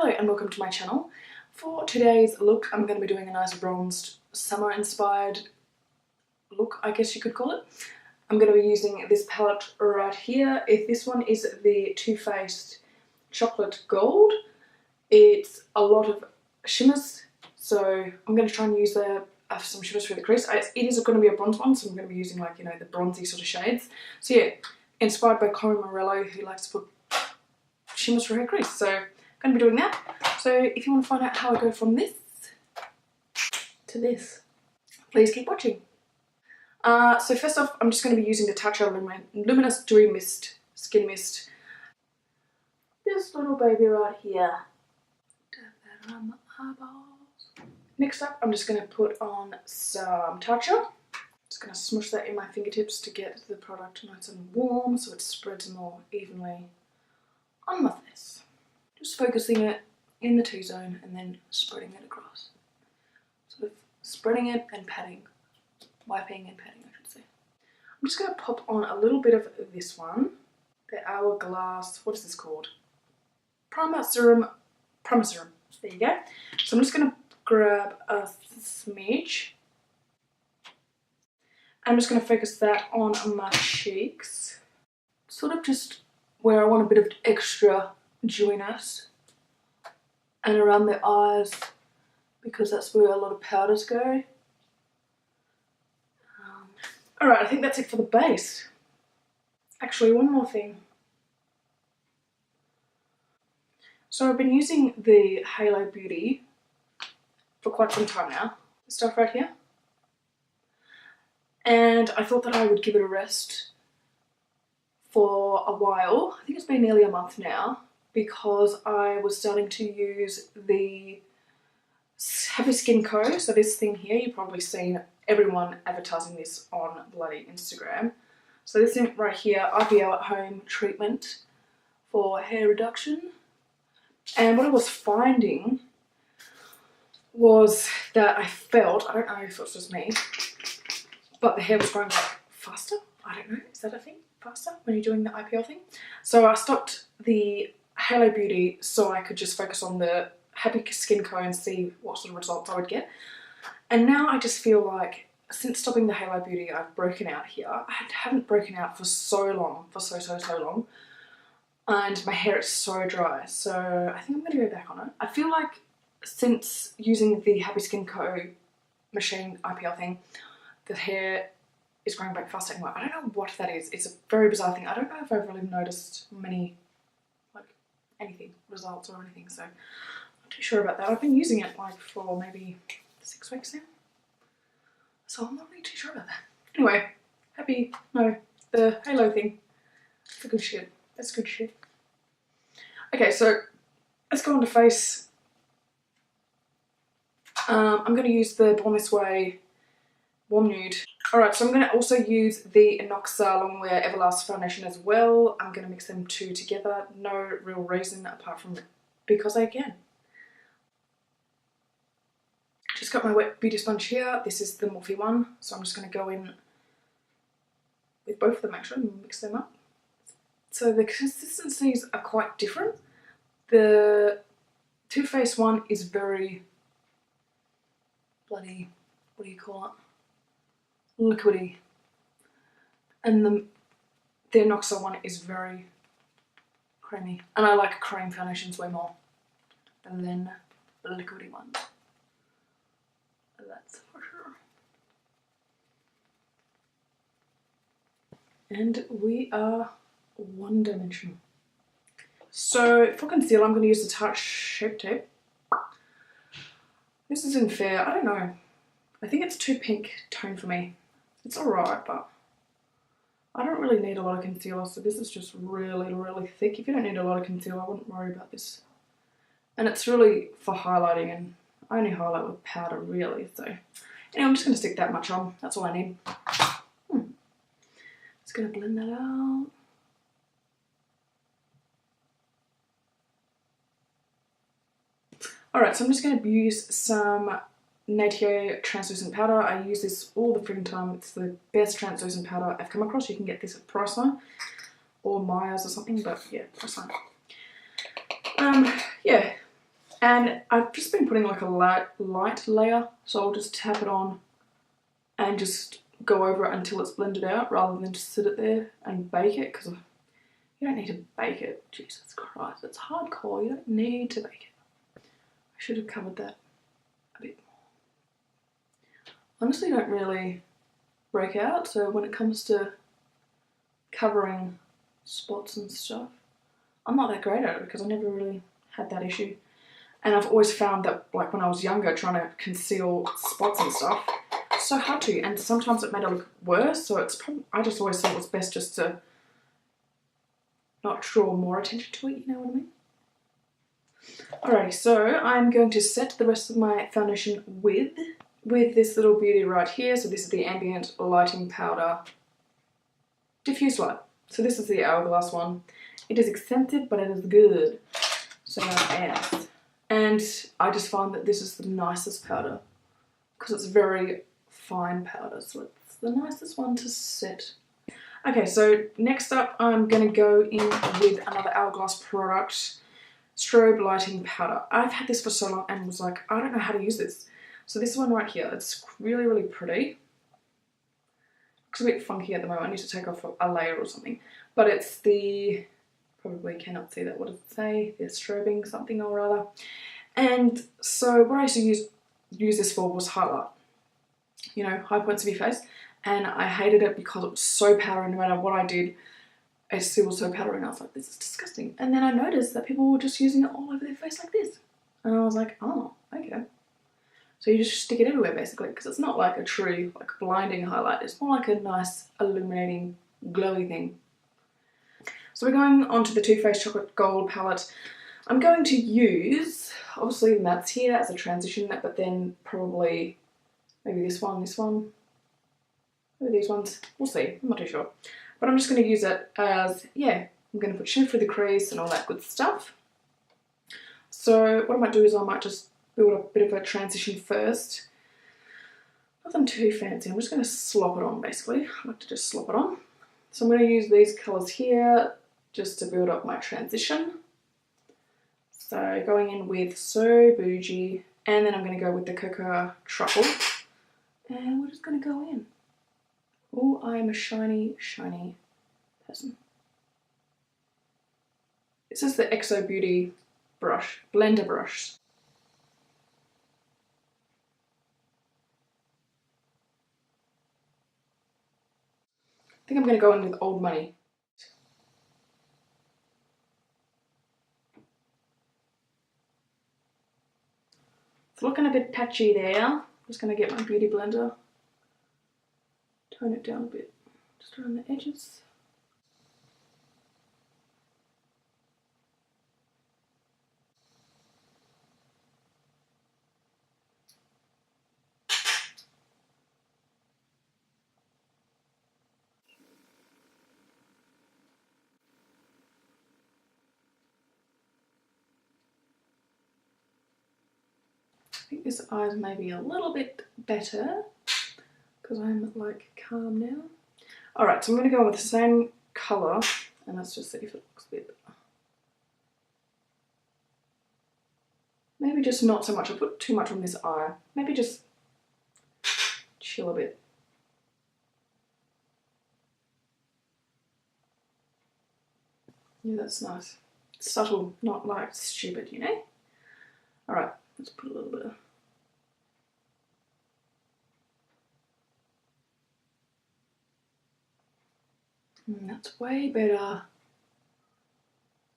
Hello and welcome to my channel. For today's look, I'm going to be doing a nice bronzed summer inspired look, I guess you could call it. I'm going to be using this palette right here. This one is the Too Faced Chocolate Gold. It's a lot of shimmers, so I'm going to try and use some shimmers through the crease. It is going to be a bronze one, so I'm going to be using like, you know, the bronzy sort of shades. So yeah, inspired by Cory Morello, who likes to put shimmers through her crease. So I'm going to be doing that. So if you want to find out how I go from this to this, please keep watching. So first off, I'm just going to be using the Tatcha Luminous Dewy Mist Skin Mist. This little baby right here. Dab that around the eyeballs. Next up, I'm just going to put on some Tatcha. Just going to smush that in my fingertips to get the product nice and warm so it spreads more evenly on my face. Just focusing it in the T-zone and then spreading it across. Sort of spreading it and patting. Wiping and patting, I should say. I'm just going to pop on a little bit of this one. The Hourglass, what is this called? Primer Serum. There you go. So I'm just going to grab a smidge. I'm just going to focus that on my cheeks. Sort of just where I want a bit of extra dewiness. And around the eyes, because that's where a lot of powders go. Alright, I think that's it for the base. Actually, one more thing. So I've been using the Halo Beauty for quite some time now. This stuff right here. And I thought that I would give it a rest for a while. I think it's been nearly a month now, because I was starting to use the Happy Skin Co. So this thing here, you've probably seen everyone advertising this on bloody Instagram. So this thing right here, IPL at Home treatment for hair reduction. And what I was finding was that I felt, I don't know if it was just me, but the hair was growing like faster. I don't know, is that a thing? Faster when you're doing the IPL thing? So I stopped the Halo Beauty so I could just focus on the Happy Skin Co and see what sort of results I would get. And now I just feel like since stopping the Halo Beauty, I've broken out here. I haven't broken out for so long, for so long. And my hair is so dry, so I think I'm going to go back on it. I feel like since using the Happy Skin Co machine IPL thing, the hair is growing back faster and more. I don't know what that is. It's a very bizarre thing. I don't know if I've really noticed many, like, anything, results or anything, so I'm not too sure about that. I've been using it like for maybe 6 weeks now, so I'm not really too sure about that. Anyway, the Halo thing, it's good shit. That's good shit. Okay, so let's go on to face. I'm going to use the Born This Way Warm Nude. Alright, so I'm going to also use the Inoxa Longwear Everlast Foundation as well. I'm going to mix them two together. No real reason apart from because I can. Just got my wet beauty sponge here. This is the Morphe one, so I'm just going to go in with both of them actually and mix them up. So the consistencies are quite different. The Too Faced one is very bloody, what do you call it? Liquidy. And the Inoxa one is very creamy. And I like cream foundations way more than the liquidy ones. That's for sure. And we are one-dimensional. So for concealer, I'm going to use the Tarte Shape Tape. This isn't fair. I don't know. I think it's too pink tone for me. It's alright, but I don't really need a lot of concealer, so this is just really, really thick. If you don't need a lot of concealer, I wouldn't worry about this. And it's really for highlighting, and I only highlight with powder really, so anyway, I'm just going to stick that much on. That's all I need. Just going to blend that out. Alright, so I'm just going to use some Natio translucent powder. I use this all the freaking time. It's the best translucent powder I've come across. You can get this at Priceline or Myers or something, but yeah, Priceline. Yeah, And I've just been putting like a light layer, so I'll just tap it on and just go over it until it's blended out rather than just sit it there and bake it, because you don't need to bake it. Jesus Christ, it's hardcore. You don't need to bake it. I should have covered that a bit more. Honestly, don't really break out, so when it comes to covering spots and stuff, I'm not that great at it because I never really had that issue. And I've always found that, like when I was younger, trying to conceal spots and stuff, it's so hard to, and sometimes it made it look worse. So it's probably, I just always thought it was best just to not draw more attention to it, you know what I mean? Alrighty, so I'm going to set the rest of my foundation with this little beauty right here. So this is the Ambient Lighting Powder Diffuse Light. So this is the Hourglass one. It is expensive, but it is good. So yes. And I just find that this is the nicest powder because it's very fine powder, so it's the nicest one to set. Okay, so next up I'm going to go in with another Hourglass product, Strobe Lighting Powder. I've had this for so long and was like, I don't know how to use this. So this one right here, it's really, really pretty. Looks a bit funky at the moment. I need to take off a layer or something. But it's the, probably cannot see that, what does it say? The strobing something or other. And so what I used to use this for was highlight. You know, high points of your face. And I hated it because it was so powdery. No matter what I did, it still was so powdery. And I was like, this is disgusting. And then I noticed that people were just using it all over their face like this. And I was like, oh, okay. So you just stick it everywhere basically, because it's not like a true like blinding highlight. It's more like a nice illuminating glowy thing. So we're going on to the Too Faced Chocolate Gold palette. I'm going to use, obviously the mattes here as a transition, but then probably maybe this one, maybe these ones. We'll see, I'm not too sure. But I'm just going to use it as, yeah, I'm going to put shimmer through the crease and all that good stuff. So what I might do is I might just build a bit of a transition first. Nothing too fancy, I'm just going to slop it on basically. I like to just slop it on. So I'm going to use these colours here just to build up my transition. So going in with So Bougie, and then I'm going to go with the Cocoa Truffle. And we're just going to go in. Oh, I am a shiny, shiny person. This is the Exo Beauty brush, blender brush. I think I'm going to go in with Old Money. It's looking a bit patchy there. I'm just going to get my beauty blender, tone it down a bit, just around the edges. I think this eye is maybe a little bit better because I'm like calm now. Alright, so I'm going to go with the same colour and let's just see if it looks a bit better. Maybe just not so much. I put too much on this eye. Maybe just chill a bit. Yeah, that's nice. Subtle, not like stupid, you know? Alright, let's put a little bit of... that's way better.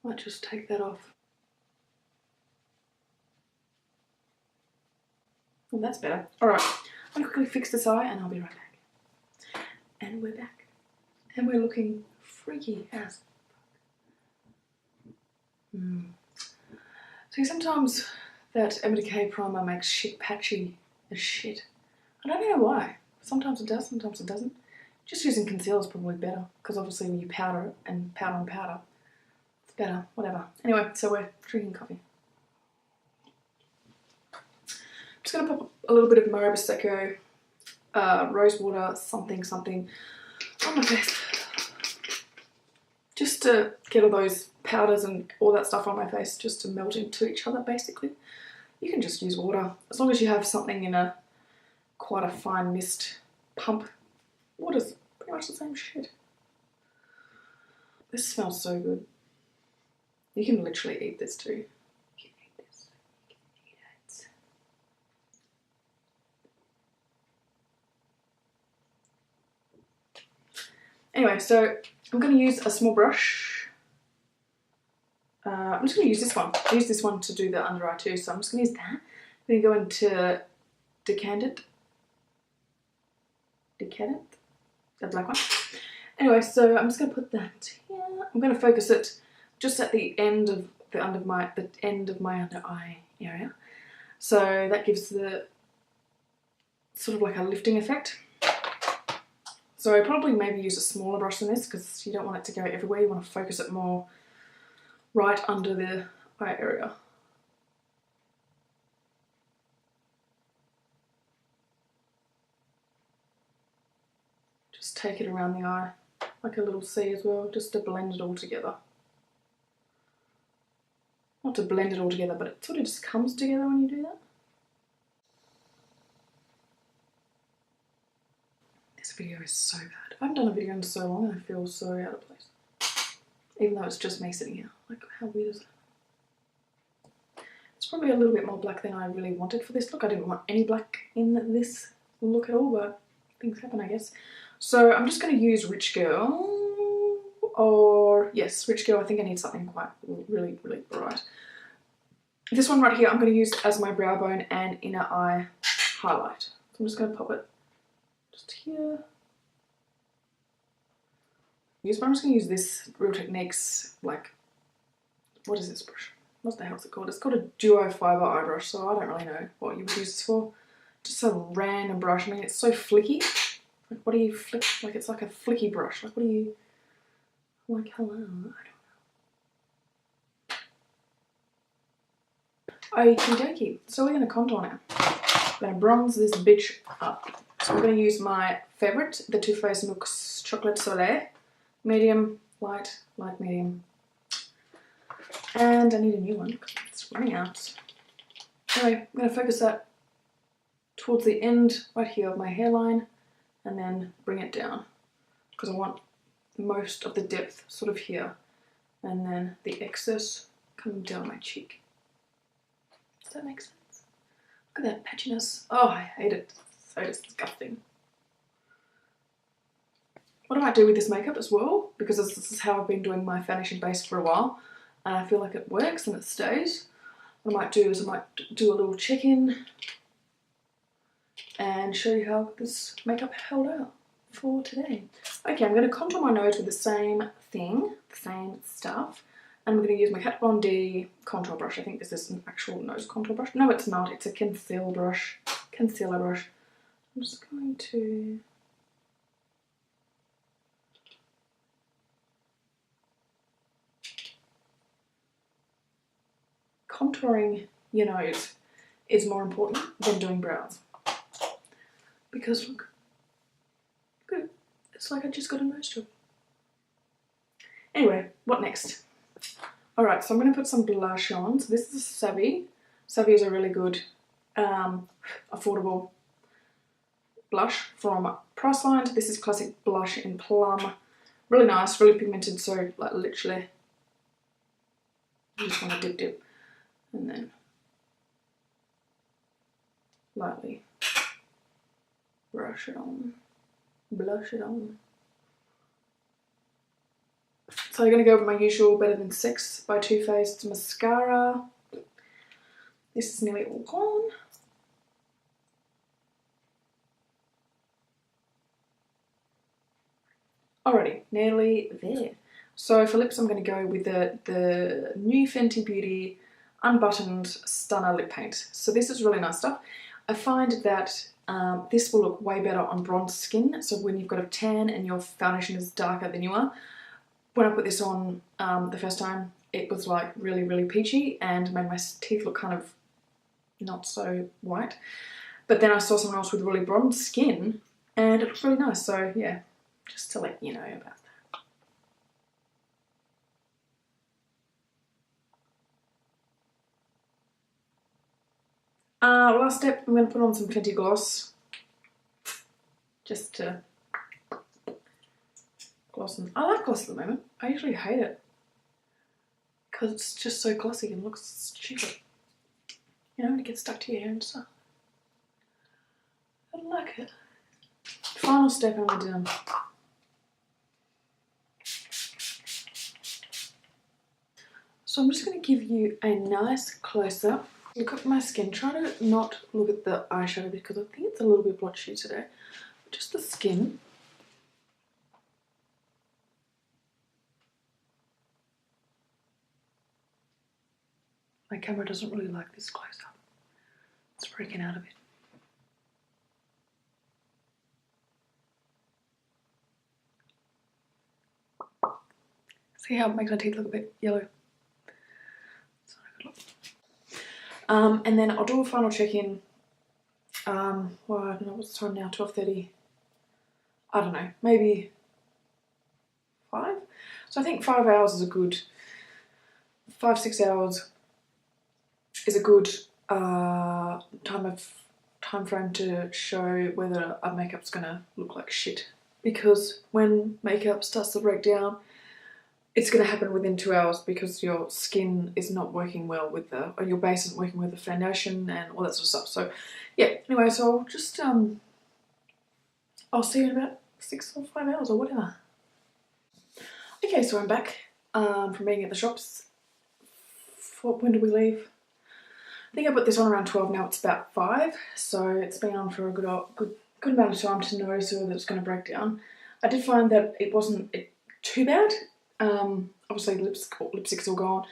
Might just take that off. Well, that's better. Alright, I'm going to quickly fix this eye and I'll be right back. And we're back. And we're looking freaky as fuck. See, sometimes that Urban Decay primer makes shit patchy as shit. I don't know why. Sometimes it does, sometimes it doesn't. Just using concealer is probably better, because obviously when you powder it and powder on powder, it's better, whatever. Anyway, so we're drinking coffee. I'm just going to pop a little bit of Mario Prosecco, rose water, something on my face. just to get all those powders and all that stuff on my face just to melt into each other basically. You can just use water as long as you have something in a quite a fine mist pump. Water's pretty much the same shit. This smells so good. You can literally eat this too. You can eat this. You can eat it. Anyway, so I'm going to use a small brush. I'm just going to use this one. I use this one to do the under eye too, so I'm just going to use that. I'm going to go into Decandent, the black one. Anyway, so I'm just going to put that here. I'm going to focus it just at the end of the under eye area. So that gives the sort of like a lifting effect. So I probably maybe use a smaller brush than this because you don't want it to go everywhere. You want to focus it more right under the eye area. Just take it around the eye like a little C as well, just to blend it all together. Not to blend it all together, but it sort of just comes together when you do that. This video is so bad. I haven't done a video in so long and I feel so out of place. Even though it's just me sitting here. Like, how weird is that? It's probably a little bit more black than I really wanted for this look. I didn't want any black in this look at all, but things happen, I guess. So I'm just going to use Rich Girl. Or, yes, Rich Girl. I think I need something quite really, really bright. This one right here I'm going to use as my brow bone and inner eye highlight. So I'm just going to pop it just here. I'm just going to use this Real Techniques, like, what is this brush? What the hell is it called? It's called a Duo Fiber eye brush, so I don't really know what you would use this for. Just a random brush. I mean, it's so flicky. Like, what do you flick? Like, it's like a flicky brush. Like, what do you... Like, hello? I don't know. Okie dokie. So we're going to contour now. I'm going to bronze this bitch up. So I'm going to use my favourite, the Too Faced NYX Chocolate Soleil. Medium, light, light medium. And I need a new one because it's running out. Anyway, I'm going to focus that towards the end right here of my hairline and then bring it down because I want most of the depth sort of here and then the excess coming down my cheek. Does that make sense? Look at that patchiness. Oh, I hate it. It's so disgusting. What I might do with this makeup as well, because this is how I've been doing my foundation base for a while, and I feel like it works and it stays. What I might do is I might do a little check-in and show you how this makeup held out for today. Okay, I'm going to contour my nose with the same thing, the same stuff. And I'm going to use my Kat Von D contour brush. I think this is an actual nose contour brush. No, it's not. It's a concealer brush. I'm just going to... Contouring your nose is more important than doing brows. Because look, good. It's like I just got a nose job. Anyway, what next? Alright, so I'm going to put some blush on. So this is Savvy. Savvy is a really good, affordable blush from Priceline. This is Classic Blush in Plum. Really nice, really pigmented, so like literally you just want to dip. And then lightly brush it on, blush it on. So I'm going to go with my usual Better Than Sex by Too Faced mascara. This is nearly all gone. Alrighty, nearly there. So for lips I'm going to go with the new Fenty Beauty Unbuttoned Stunner Lip Paint. So this is really nice stuff. I find that this will look way better on bronze skin. So when you've got a tan and your foundation is darker than you are. When I put this on the first time, it was like really, really peachy and made my teeth look kind of not so white. But then I saw someone else with really bronze skin and it looked really nice. So yeah, just to let you know about that. Last step, I'm going to put on some Fenty Gloss. Just to gloss. I like gloss at the moment. I usually hate it because it's just so glossy and looks stupid. You know, when it gets stuck to your hair and stuff. I don't like it. Final step and we're done. So I'm just going to give you a nice close-up. Look at my skin. Try to not look at the eyeshadow because I think it's a little bit blotchy today. Just the skin. My camera doesn't really like this close-up. It's freaking out a bit. See how it makes my teeth look a bit yellow? It's not a good look. And then I'll do a final check-in. Well, I don't know what's the time now, 12:30. I don't know, maybe 5? So I think 5 hours is a good, 5-6 hours is a good time frame to show whether a makeup's gonna look like shit. Because when makeup starts to break down, it's going to happen within 2 hours because your skin is not working well with or your base isn't working with the foundation and all that sort of stuff. So yeah, anyway, so I'll just, I'll see you in about 6 or 5 hours or whatever. Okay, so I'm back from being at the shops. When did we leave? I think I put this on around 12, now it's about 5. So it's been on for a good amount of time to know so that it's going to break down. I did find that it wasn't too bad. Obviously lipstick's all gone.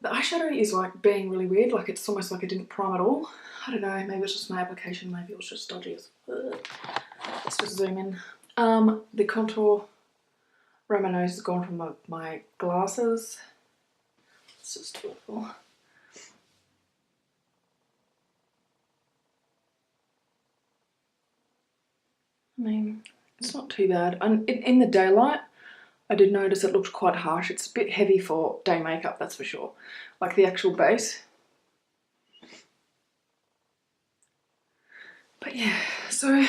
The eyeshadow is like being really weird, like it's almost like it didn't prime at all. I don't know, maybe it's just my application, maybe it was just dodgy. Let's just zoom in. The contour around my nose has gone from my glasses. It's just awful. I mean, it's not too bad. In the daylight, I did notice it looked quite harsh. It's a bit heavy for day makeup, that's for sure. Like the actual base. But yeah, so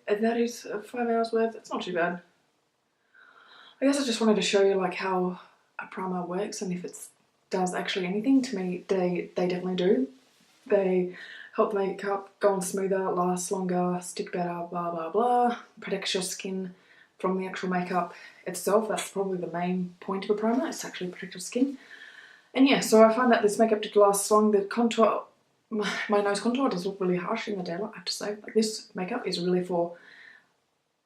that is 5 hours worth. It's not too bad. I guess I just wanted to show you like how a primer works and if it does actually anything. To me, they definitely do. They help the makeup go on smoother, last longer, stick better, blah blah blah. Protects your skin from the actual makeup itself. That's probably the main point of a primer, it's actually protect your skin. And yeah, so I find that this makeup did last long. The contour, my nose contour does look really harsh in the daylight, I have to say. Like this makeup is really for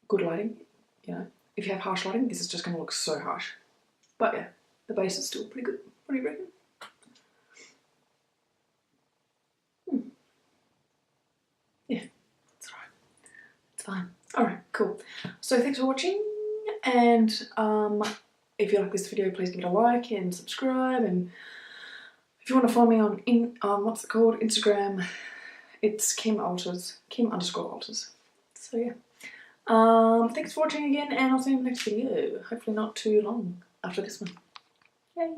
good lighting, you know. If you have harsh lighting, this is just going to look so harsh. But yeah, the base is still pretty good. What do you reckon? Yeah, it's alright. It's fine. Alright, cool. So thanks for watching, and if you like this video, please give it a like and subscribe, and if you want to follow me on what's it called, Instagram, it's Kim_Alters. So yeah. Thanks for watching again, and I'll see you in the next video. Hopefully not too long after this one. Yay!